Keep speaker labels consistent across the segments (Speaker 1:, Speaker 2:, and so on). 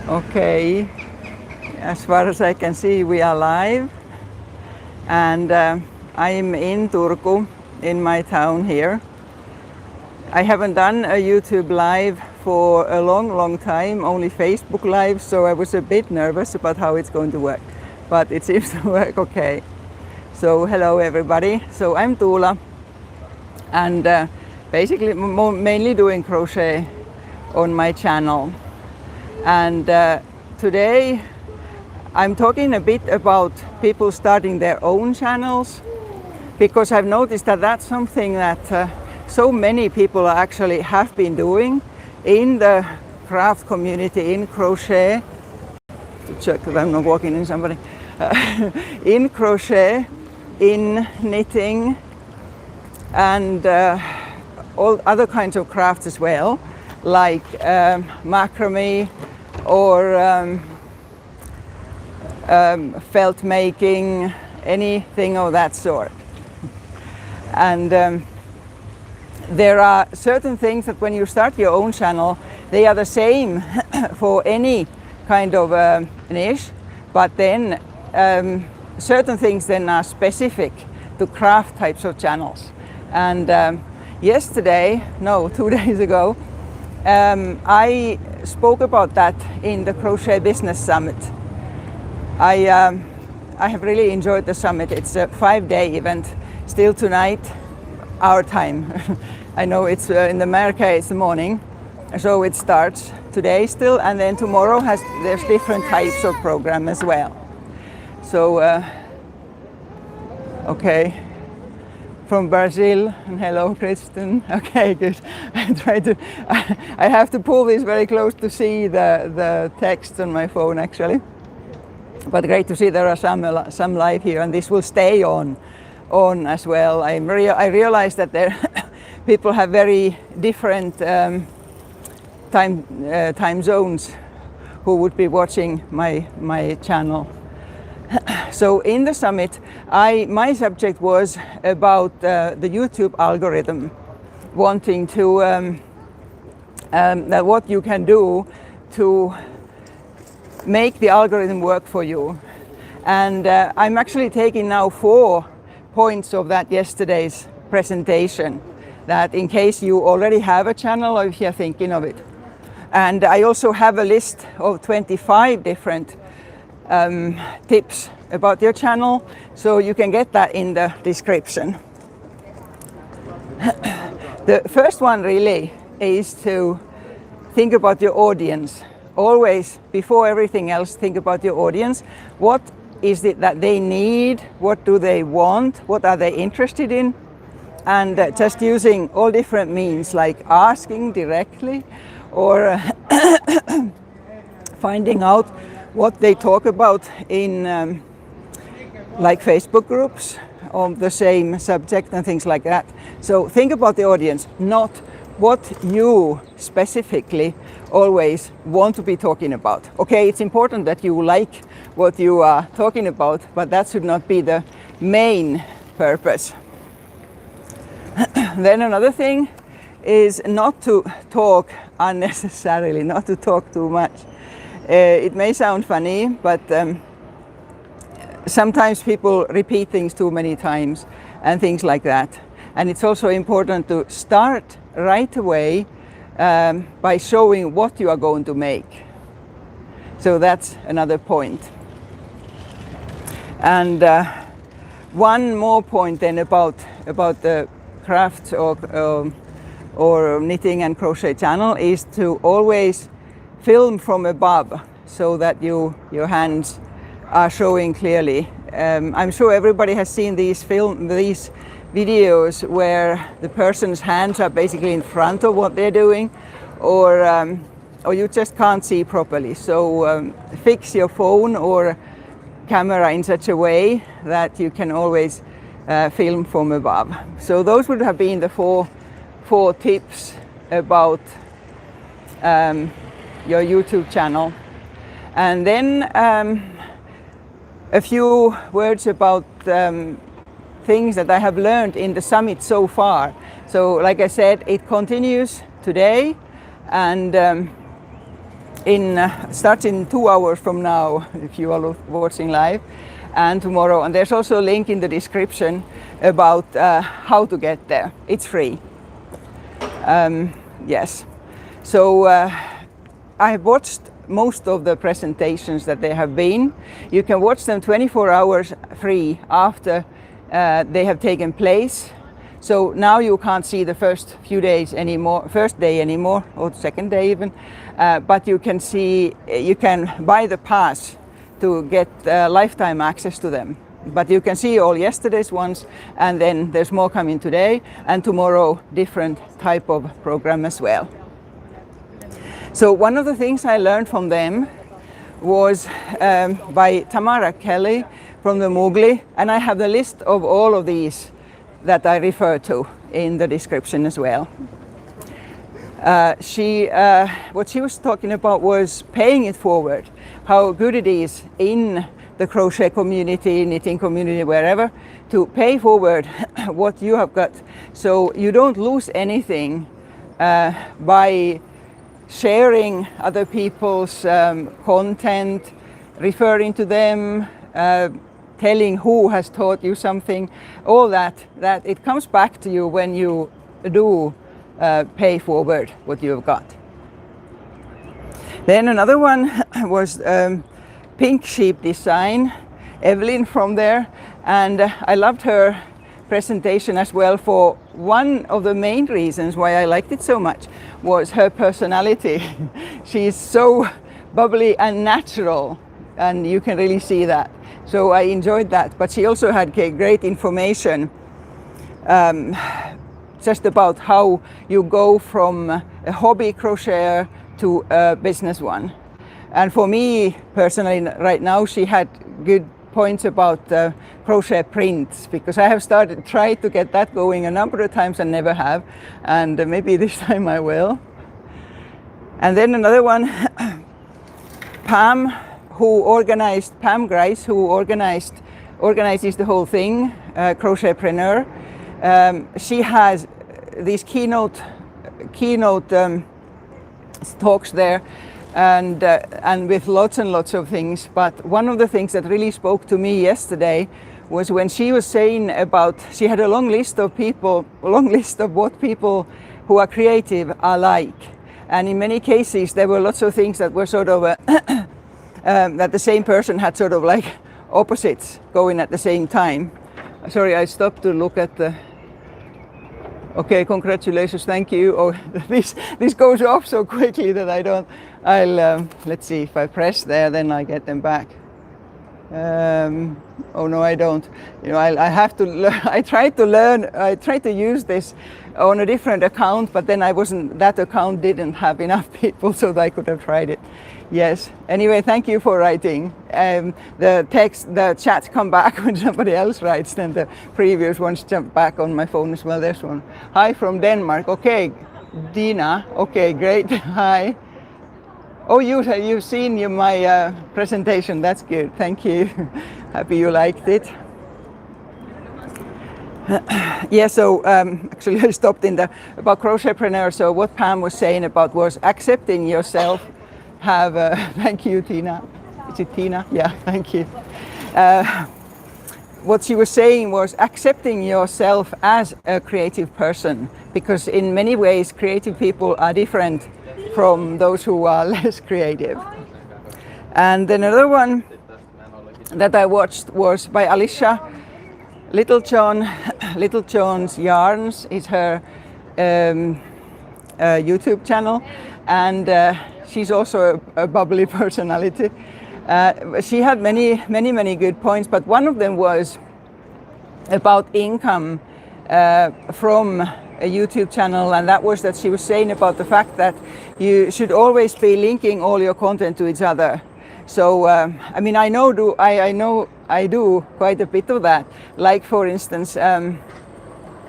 Speaker 1: Okay, as far as I can see, we are live, and I'm in Turku, in my town here. I haven't done a YouTube live for a long time, only Facebook live, so I was a bit nervous about how it's going to work, but it seems to work okay. So hello everybody, so I'm Tuula, and basically mainly doing crochet on my channel. And today I'm talking a bit about people starting their own channels, because I've noticed that that's something that so many people actually have been doing in the craft community, in crochet. To check that I'm not walking in somebody. In crochet, in knitting, and all other kinds of crafts as well, like macrame or felt making, anything of that sort. And there are certain things that when you start your own channel, they are the same for any kind of niche, but then certain things then are specific to craft types of channels. And 2 days ago, I spoke about that in the Crochet Business Summit. I have really enjoyed the summit. It's a 5-day event, still tonight, our time. I know it's in America, it's the morning, so it starts today still, and then tomorrow there's different types of program as well. So, okay. From Brazil, and hello Kristen. Okay, good. I have to pull this very close to see the text on my phone actually. But great to see there are some live here, and this will stay on as well. I realize that there people have very different time zones who would be watching my channel. So in the summit, my subject was about the YouTube algorithm, wanting to that what you can do to make the algorithm work for you. And I'm actually taking now 4 points of that yesterday's presentation, that in case you already have a channel or if you're thinking of it. And I also have a list of 25 different tips about your channel, so you can get that in the description. The first one really is to think about your audience. Always, before everything else, think about your audience. What is it that they need? What do they want? What are they interested in? And just using all different means, like asking directly, or finding out what they talk about in like Facebook groups on the same subject and things like that. So think about the audience, not what you specifically always want to be talking about. Okay, it's important that you like what you are talking about, but that should not be the main purpose. Then another thing is not to talk unnecessarily, not to talk too much. It may sound funny, but sometimes people repeat things too many times and things like that. And it's also important to start right away by showing what you are going to make. So that's another point. And one more point then about the craft or knitting and crochet channel is to always film from above, so that your hands are showing clearly. I'm sure everybody has seen these videos where the person's hands are basically in front of what they're doing, or you just can't see properly. So fix your phone or camera in such a way that you can always film from above. So those would have been the four tips about your YouTube channel. And then a few words about things that I have learned in the summit so far. So like I said, it continues today, and starts in 2 hours from now if you are watching live, and tomorrow. And there's also a link in the description about how to get there. It's free. Yes. So I have watched most of the presentations that there have been. You can watch them 24 hours free after they have taken place. So now you can't see the first few days anymore, first day anymore, or second day even, but you can see, you can buy the pass to get lifetime access to them. But you can see all yesterday's ones, and then there's more coming today, and tomorrow different type of program as well. So one of the things I learned from them was by Tamara Kelly from the Moogly, and I have the list of all of these that I refer to in the description as well. What she was talking about was paying it forward, how good it is in the crochet community, knitting community, wherever, to pay forward what you have got, so you don't lose anything by sharing other people's content, referring to them, telling who has taught you something, all that it comes back to you when you do pay forward what you've got. Then another one was Pink Sheep Design, Evelyn from there, and I loved her presentation as well. For one of the main reasons why I liked it so much was her personality. She's so bubbly and natural, and you can really see that. So I enjoyed that, but she also had great information just about how you go from a hobby crocheter to a business one. And for me personally, right now, she had good points about crochet prints, because I have tried to get that going a number of times and never have, and maybe this time I will. And then another one, Pam Grice, who organizes the whole thing, Crochetpreneur. She has these keynote talks there, and with lots and lots of things. But one of the things that really spoke to me yesterday was when she was saying about, she had a long list of what people who are creative are like. And in many cases, there were lots of things that were sort of, that the same person had sort of like opposites going at the same time. Sorry, I stopped to look at the, okay, congratulations, thank you. Oh, this goes off so quickly that let's see, if I press there, then I get them back. Oh no, I don't. You know, I have to learn. I tried to use this on a different account, but then that account didn't have enough people so that I could have tried it. Yes. Anyway, thank you for writing. The chats come back when somebody else writes, then the previous ones jump back on my phone as well. There's one. Hi from Denmark. Okay, Dina. Okay, great. Hi. Oh, you've seen my presentation. That's good. Thank you. Happy you liked it. Yeah, so actually I stopped about Crochetpreneur. So what Pam was saying about was accepting yourself. Thank you, Tina. Is it Tina? Yeah, thank you. What she was saying was accepting yourself as a creative person, because in many ways creative people are different from those who are less creative. And then another one that I watched was by Alicia Littlejohn. Littlejohn's Yarns is her YouTube channel, and she's also a bubbly personality. She had many good points, but one of them was about income from a YouTube channel, and that was that she was saying about the fact that you should always be linking all your content to each other. So I mean, I know I do quite a bit of that. Like for instance,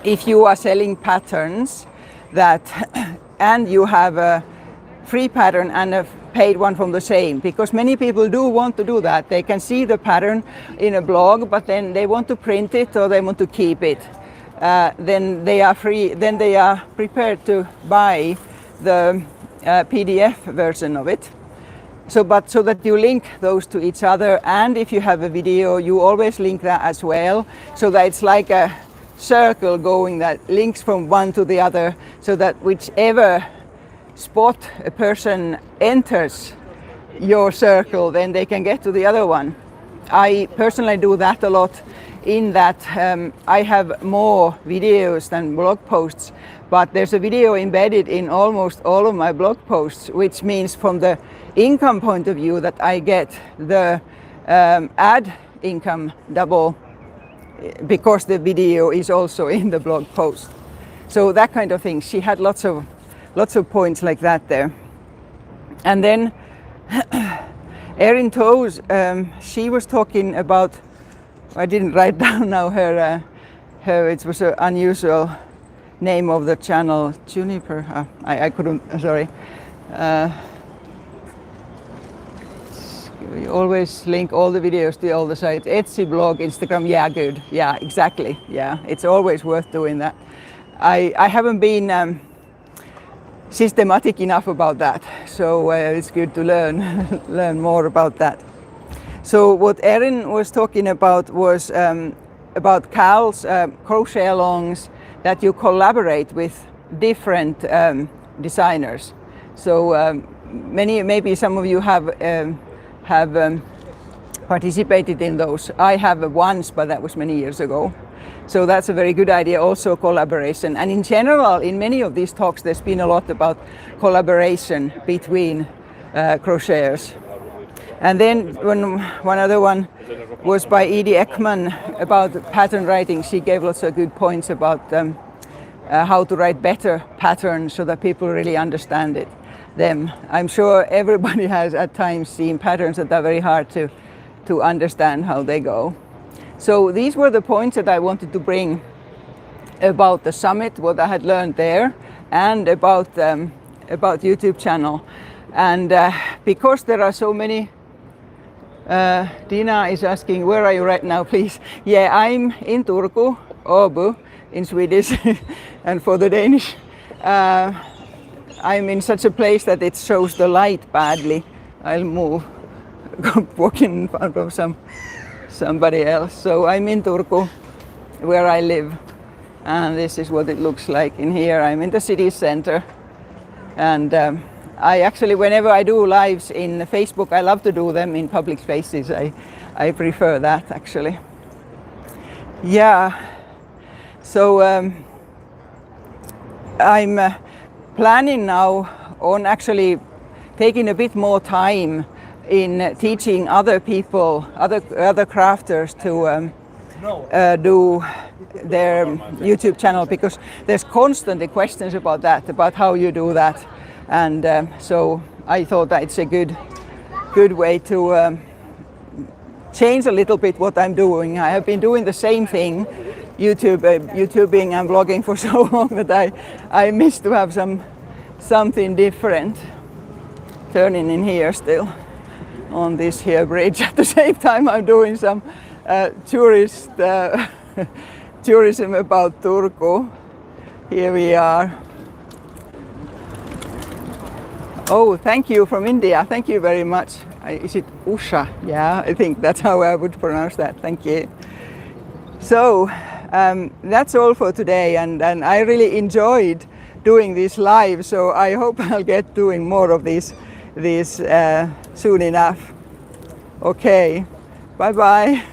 Speaker 1: if you are selling patterns and you have a free pattern and a paid one from the same, because many people do want to do that. They can see the pattern in a blog, but then they want to print it or they want to keep it. Then they are prepared to buy the PDF version of it. so that you link those to each other, and if you have a video, you always link that as well, so that it's like a circle going that links from one to the other, so that whichever spot a person enters your circle, then they can get to the other one. I personally do that a lot, in that I have more videos than blog posts, but there's a video embedded in almost all of my blog posts, which means from the income point of view that I get the ad income double, because the video is also in the blog post. So that kind of thing. She had lots of points like that there. And then Erin Toes, she was talking about, I didn't write down now her it was an unusual name of the channel, Juniper, I couldn't, sorry. We always link all the videos to all the sites, Etsy, blog, Instagram, yeah, good, yeah, exactly, yeah, it's always worth doing that. I haven't been systematic enough about that, so it's good to learn more about that. So what Erin was talking about was about Cal's crochet alongs that you collaborate with different designers. So maybe some of you have participated in those. I have once, but that was many years ago. So that's a very good idea, also collaboration. And in general, in many of these talks, there's been a lot about collaboration between crocheters. And then one other one was by Edie Ekman about pattern writing. She gave lots of good points about how to write better patterns so that people really understand them. I'm sure everybody has at times seen patterns that are very hard to understand how they go. So these were the points that I wanted to bring about the summit, what I had learned there, and about YouTube channel. And because there are so many, Dina is asking, where are you right now, please? Yeah, I'm in Turku, Åbo, in Swedish, and for the Danish. I'm in such a place that it shows the light badly. I'll move, walking in front of somebody else. So I'm in Turku, where I live, and this is what it looks like in here. I'm in the city center, and I actually, whenever I do lives in Facebook, I love to do them in public spaces. I prefer that, actually. Yeah, so I'm planning now on actually taking a bit more time in teaching other people, other crafters to do their YouTube channel, because there's constantly questions about that, about how you do that. And so I thought that it's a good way to change a little bit what I'm doing. I have been doing the same thing, YouTubing and blogging for so long that I miss to have something different. Turning in here still on this here bridge. At the same time I'm doing some tourism about Turku. Here we are. Oh, thank you from India. Thank you very much. Is it Usha? Yeah, I think that's how I would pronounce that. Thank you. So that's all for today, and I really enjoyed doing this live. So I hope I'll get doing more of these soon enough. Okay, bye bye.